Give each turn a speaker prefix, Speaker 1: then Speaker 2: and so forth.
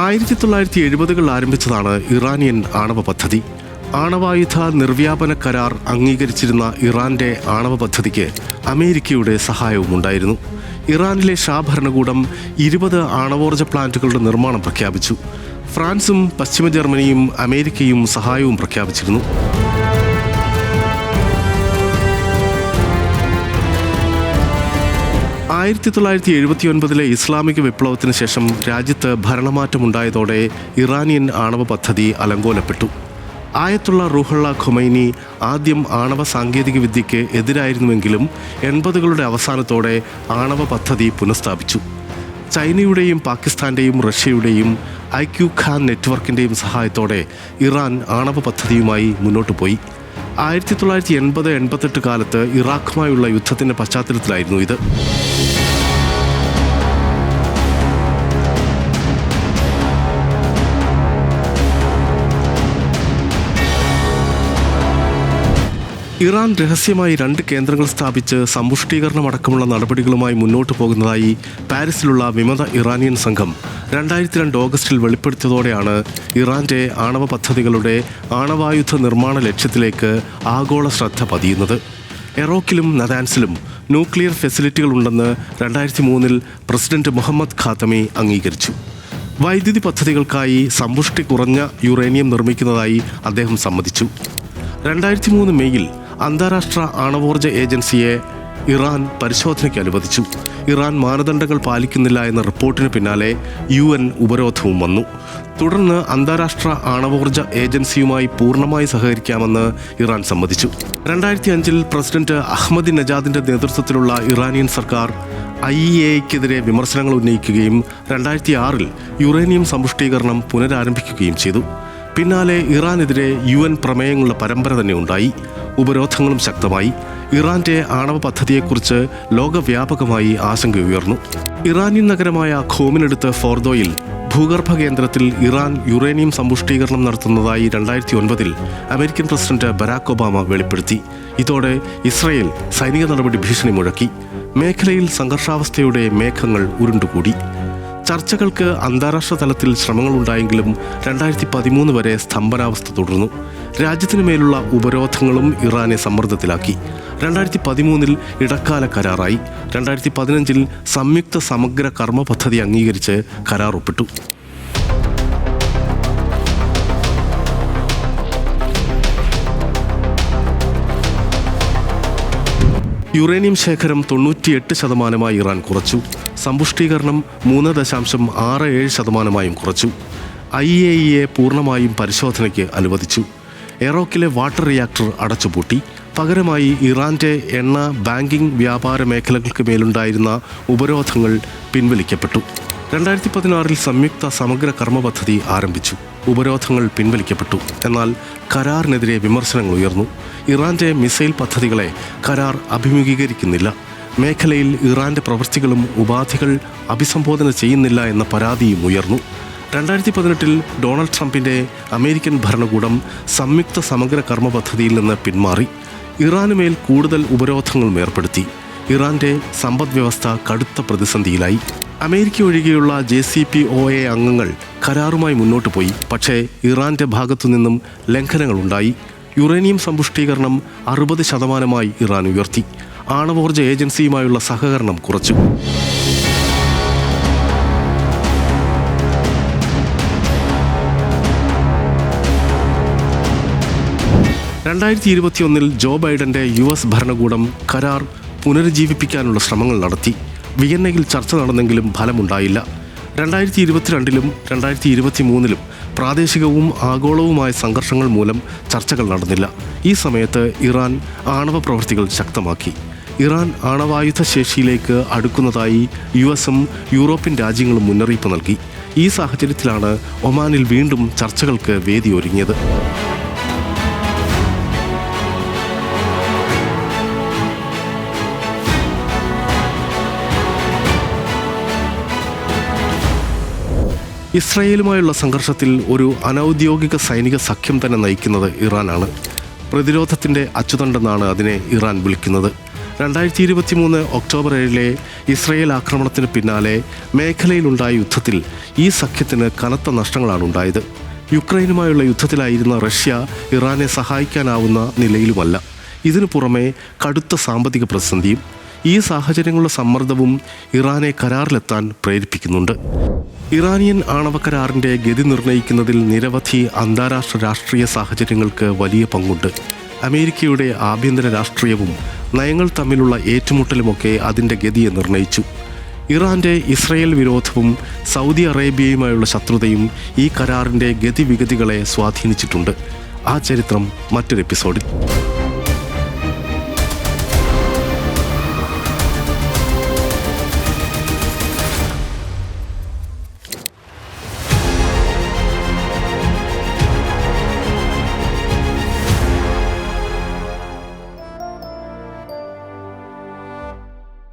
Speaker 1: 1970-കൾ ആരംഭിച്ചതാണ് Iranian ആണവ പദ്ധതി. ആണവായുധ നിർവ്യാപന കരാർ അംഗീകരിച്ചിരുന്ന ഇറാന്റെ ആണവ പദ്ധതിക്ക് അമേരിക്കയുടെ സഹായവുമുണ്ടായിരുന്നു. ഇറാനിലെ ഷാ ഭരണകൂടം 20 ആണവോർജ്ജ പ്ലാന്റുകളുടെ നിർമ്മാണം പ്രഖ്യാപിച്ചു. ഫ്രാൻസും പശ്ചിമ ജർമ്മനിയും അമേരിക്കയും സഹായവും പ്രഖ്യാപിച്ചിരുന്നു. ആയിരത്തി 1979 ഇസ്ലാമിക വിപ്ലവത്തിന് ശേഷം രാജ്യത്ത് ഭരണമാറ്റമുണ്ടായതോടെ ഇറാനിയൻ ആണവ പദ്ധതി അലങ്കോലപ്പെട്ടു. ആയത്തുള്ള റൂഹുള്ള ഖൊമൈനി ആദ്യം ആണവ സാങ്കേതിക വിദ്യയ്ക്ക് എതിരായിരുന്നുവെങ്കിലും 80കളുടെ അവസാനത്തോടെ ആണവ പദ്ധതി പുനഃസ്ഥാപിച്ചു. ചൈനയുടെയും പാകിസ്ഥാന്റെയും റഷ്യയുടെയും IQ ഖാൻ നെറ്റ്വർക്കിൻ്റെയും സഹായത്തോടെ ഇറാൻ ആണവ പദ്ധതിയുമായി മുന്നോട്ടു പോയി. 1980-88 കാലത്ത് ഇറാഖുമായുള്ള യുദ്ധത്തിൻ്റെ പശ്ചാത്തലത്തിലായിരുന്നു ഇത്. ഇറാൻ രഹസ്യമായി 2 കേന്ദ്രങ്ങൾ സ്ഥാപിച്ച് സമ്പുഷ്ടീകരണമടക്കമുള്ള നടപടികളുമായി മുന്നോട്ടു പോകുന്നതായി പാരീസിലുള്ള വിമത ഇറാനിയൻ സംഘം 2002 ഓഗസ്റ്റിൽ വെളിപ്പെടുത്തിയതോടെയാണ് ഇറാന്റെ ആണവ പദ്ധതികളുടെ ആണവായുധ നിർമ്മാണ ലക്ഷ്യത്തിലേക്ക് ആഗോള ശ്രദ്ധ പതിയുന്നത്. ഇറാഖിലും നദാൻസിലും ന്യൂക്ലിയർ ഫെസിലിറ്റികളുണ്ടെന്ന് 2003 പ്രസിഡന്റ് മുഹമ്മദ് ഖാത്തമി അംഗീകരിച്ചു. വൈദ്യുതി പദ്ധതികൾക്കായി സമ്പുഷ്ടി കുറഞ്ഞ യുറേനിയം നിർമ്മിക്കുന്നതായി അദ്ദേഹം സമ്മതിച്ചു. 2003 മെയ്യിൽ അന്താരാഷ്ട്ര ആണവോർജ്ജ ഏജൻസിയെ ഇറാൻ പരിശോധനയ്ക്ക് അനുവദിച്ചു. ഇറാൻ മാനദണ്ഡങ്ങൾ പാലിക്കുന്നില്ല എന്ന റിപ്പോർട്ടിന് പിന്നാലെ UN ഉപരോധവും വന്നു. തുടർന്ന് അന്താരാഷ്ട്ര ആണവോർജ്ജ ഏജൻസിയുമായി പൂർണ്ണമായി സഹകരിക്കാമെന്ന് ഇറാൻ സമ്മതിച്ചു. 2005 പ്രസിഡന്റ് അഹ്മദി നജാദിന്റെ നേതൃത്വത്തിലുള്ള ഇറാനിയൻ സർക്കാർ IAEAക്കെതിരെ വിമർശനങ്ങൾ ഉന്നയിക്കുകയും 2006 യുറേനിയം സമ്പുഷ്ടീകരണം പുനരാരംഭിക്കുകയും ചെയ്തു. പിന്നാലെ ഇറാനെതിരെ UN പ്രമേയങ്ങളുടെ പരമ്പര തന്നെ ഉണ്ടായി. ഉപരോധങ്ങളും ശക്തമായി. ഇറാന്റെ ആണവ പദ്ധതിയെക്കുറിച്ച് ലോകവ്യാപകമായി ആശങ്കയുയർന്നു. ഇറാനിയൻ നഗരമായ ഖോമിനടുത്ത് ഫോർദോയിൽ ഭൂഗർഭ കേന്ദ്രത്തിൽ ഇറാൻ യുറേനിയം സമ്പുഷ്ടീകരണം നടത്തുന്നതായി 2009 അമേരിക്കൻ പ്രസിഡന്റ് ബരാക് ഒബാമ വെളിപ്പെടുത്തി. ഇതോടെ ഇസ്രയേൽ സൈനിക നടപടി ഭീഷണി മുഴക്കി. മേഖലയിൽ സംഘർഷാവസ്ഥയുടെ മേഘങ്ങൾ ഉരുണ്ടുകൂടി. ചർച്ചകൾക്ക് അന്താരാഷ്ട്ര തലത്തിൽ ശ്രമങ്ങളുണ്ടായെങ്കിലും 2013 വരെ സ്തംഭനാവസ്ഥ തുടർന്നു. രാജ്യത്തിനു മേലുള്ള ഉപരോധങ്ങളും ഇറാനെ സമ്മർദ്ദത്തിലാക്കി. 2013 ഇടക്കാല കരാറായി. 2015 സംയുക്ത സമഗ്ര കർമ്മ പദ്ധതി അംഗീകരിച്ച് കരാർ ഒപ്പിട്ടു. യുറേനിയം ശേഖരം 98% ഇറാൻ കുറച്ചു. സമ്പുഷ്ടീകരണം 3.67% കുറച്ചു. IAEA പൂർണ്ണമായും പരിശോധനയ്ക്ക് അനുവദിച്ചു. ഇറാഖിലെ വാട്ടർ റിയാക്ടർ അടച്ചുപൂട്ടി. പകരമായി ഇറാന്റെ എണ്ണ, ബാങ്കിംഗ്, വ്യാപാര മേഖലകൾക്ക് മേലുണ്ടായിരുന്ന ഉപരോധങ്ങൾ പിൻവലിക്കപ്പെട്ടു. 2016 സംയുക്ത സമഗ്ര കർമ്മ പദ്ധതി ആരംഭിച്ചു. ഉപരോധങ്ങൾ പിൻവലിക്കപ്പെട്ടു. എന്നാൽ കരാറിനെതിരെ വിമർശനങ്ങൾ ഉയർന്നു. ഇറാന്റെ മിസൈൽ പദ്ധതികളെ കരാർ അഭിമുഖീകരിക്കുന്നില്ല. മേഖലയിൽ ഇറാന്റെ പ്രവൃത്തികളും ഉപാധികൾ അഭിസംബോധന ചെയ്യുന്നില്ല എന്ന പരാതിയും ഉയർന്നു. 2018 ഡൊണാൾഡ് ട്രംപിന്റെ അമേരിക്കൻ ഭരണകൂടം സംയുക്ത സമഗ്ര കർമ്മ പദ്ധതിയിൽ നിന്ന് പിന്മാറി. ഇറാനുമേൽ കൂടുതൽ ഉപരോധങ്ങൾ ഏർപ്പെടുത്തി. ഇറാന്റെ സമ്പദ് വ്യവസ്ഥ കടുത്ത പ്രതിസന്ധിയിലായി. അമേരിക്ക ഒഴികെയുള്ള JCPOA അംഗങ്ങൾ കരാറുമായി മുന്നോട്ട് പോയി. പക്ഷേ ഇറാന്റെ ഭാഗത്തുനിന്നും ലംഘനങ്ങളുണ്ടായി. യുറേനിയം സമ്പുഷ്ടീകരണം 60% ഇറാൻ ഉയർത്തി. ആണവോർജ്ജ ഏജൻസിയുമായുള്ള സഹകരണം കുറച്ചു. 2021 ജോ ബൈഡന്റെ US ഭരണകൂടം കരാർ പുനരുജ്ജീവിപ്പിക്കാനുള്ള ശ്രമങ്ങൾ നടത്തി. വിയന്നയിൽ ചർച്ച നടന്നെങ്കിലും ഫലമുണ്ടായില്ല. 2022 2023 പ്രാദേശികവും ആഗോളവുമായ സംഘർഷങ്ങൾ മൂലം ചർച്ചകൾ നടന്നില്ല. ഈ സമയത്ത് ഇറാൻ ആണവ പ്രവൃത്തികൾ ശക്തമാക്കി. ഇറാൻ ആണവായുധ ശേഷിയിലേക്ക് അടുക്കുന്നതായി US-ഉം യൂറോപ്യൻ രാജ്യങ്ങളും മുന്നറിയിപ്പ് നൽകി. ഈ സാഹചര്യത്തിലാണ് ഒമാനിൽ വീണ്ടും ചർച്ചകൾക്ക് വേദിയൊരുങ്ങിയത്. ഇസ്രായേലുമായുള്ള സംഘർഷത്തിൽ ഒരു അനൗദ്യോഗിക സൈനിക സഖ്യം തന്നെ നയിക്കുന്നത് ഇറാനാണ്. പ്രതിരോധത്തിൻ്റെ അച്ചുതണ്ടെന്നാണ് അതിനെ ഇറാൻ വിളിക്കുന്നത്. 2023 ഒക്ടോബർ 7 ഇസ്രയേൽ ആക്രമണത്തിന് പിന്നാലെ മേഖലയിലുണ്ടായ യുദ്ധത്തിൽ ഈ സഖ്യത്തിന് കനത്ത നഷ്ടങ്ങളാണ് ഉണ്ടായത്. യുക്രൈനുമായുള്ള യുദ്ധത്തിലായിരുന്ന റഷ്യ ഇറാനെ സഹായിക്കാനാവുന്ന നിലയിലുമല്ല. ഇതിനു പുറമെ കടുത്ത സാമ്പത്തിക പ്രതിസന്ധിയും. ഈ സാഹചര്യങ്ങളുടെ സമ്മർദ്ദവും ഇറാനെ കരാറിലെത്താൻ പ്രേരിപ്പിക്കുന്നുണ്ട്. ഇറാനിയൻ ആണവ കരാറിൻ്റെ ഗതി നിർണ്ണയിക്കുന്നതിൽ നിരവധി അന്താരാഷ്ട്ര രാഷ്ട്രീയ സാഹചര്യങ്ങൾക്ക് വലിയ പങ്കുണ്ട്. അമേരിക്കയുടെ ആഭ്യന്തര രാഷ്ട്രീയവും നയങ്ങൾ തമ്മിലുള്ള ഏറ്റുമുട്ടലുമൊക്കെ അതിൻ്റെ ഗതിയെ നിർണ്ണയിച്ചു. ഇറാൻ്റെ ഇസ്രയേൽ വിരോധവും സൗദി അറേബ്യയുമായുള്ള ശത്രുതയും ഈ കരാറിൻ്റെ ഗതിവിഗതികളെ സ്വാധീനിച്ചിട്ടുണ്ട്. ആ ചരിത്രം മറ്റൊരു എപ്പിസോഡിൽ.